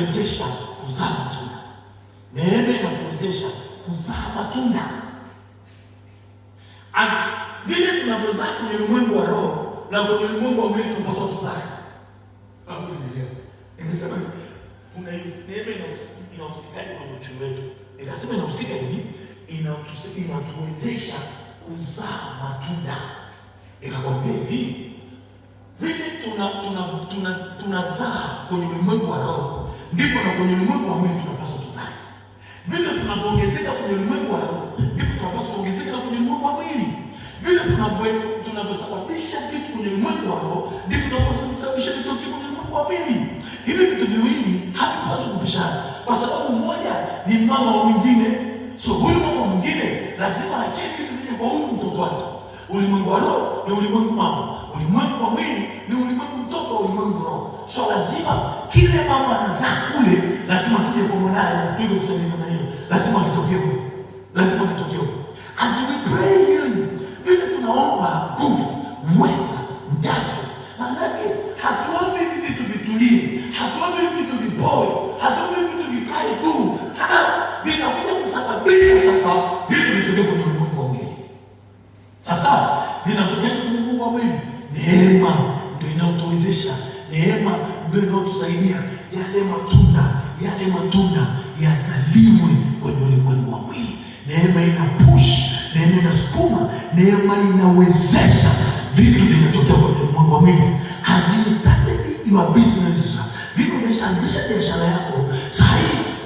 inakuwezesha kuzaa matunda. Neema inakuwezesha kuzaa matunda. As vile tunavyozaa kwenye ulimwengu wa roho na kwenye ulimwengu wa mwili tunapaswa kuzaa. Hapo ndio. Nimesema kuna neema inahusikaje kwenye uchumi wetu? Nikasema inahusika hivi, inatuwezesha kuzaa matunda. Nikakwambia hivi, vile tunazaa kwenye ulimwengu wa roho, ndipo na kwenye ulimwengu wa mwili tunapaswa tuzae. Vile tunapoongezeka kwenye ulimwengu wa roho, ndipo tunapaswa kuongezeka na kwenye ulimwengu wa mwili. Vile tunavyosababisha vitu kwenye ulimwengu wa roho, ndipo tunapaswa kusababisha vitu kwenye ulimwengu wa mwili. Hivi vitu viwili havipaswi kupishana, kwa sababu mmoja ni mama wa mwingine. So huyu mama wa mwingine lazima acheke vitu vile kwa huyu mtoto wake. Ulimwengu wa roho ni ulimwengu mama, ulimwengu wa mwili ni ulimwengu mtoto wa ulimwengu roho. So lazima kile mama anazaa kule, lazima tuje kwa mwanae, lazima kusaidia na hiyo, lazima kitokee, lazima kitokee. As we pray healing, vile tunaomba nguvu, mweza, mjazo, maanake hatuombi hivi vitu vitulie, hatuombi hivi vitu vipoe, hatuombi hivi vitu vikae tu. Vinakuja kusababisha sasa vitu vitokee kwenye ulimwengu wa mwili. Sasa vinatokea kwenye ulimwengu wa mwili. Neema ndio inayotuwezesha, neema ndio inayotusaidia yale matunda yazaliwe kwenye ulimwengu wa mwili. Neema ina push, neema inasukuma, neema inawezesha vitu vinatokea kwenye ulimwengu wa mwili. Have you started your business? Vile umeshaanzisha biashara yako, sasa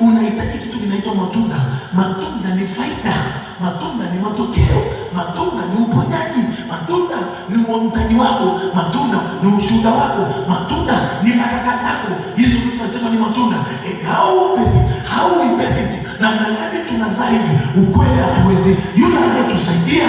unahitaji kitu kinaitwa matunda. Matunda ni faida, matunda ni matokeo, matunda ni uponyaji, matunda ni uamkaji wako, matunda ni ushuhuda wako, matunda ni baraka zako. Hizo tunasema ni matunda. How we benefit, namna gani tunazaa hivi? Ukweli hatuwezi. Yule anayetusaidia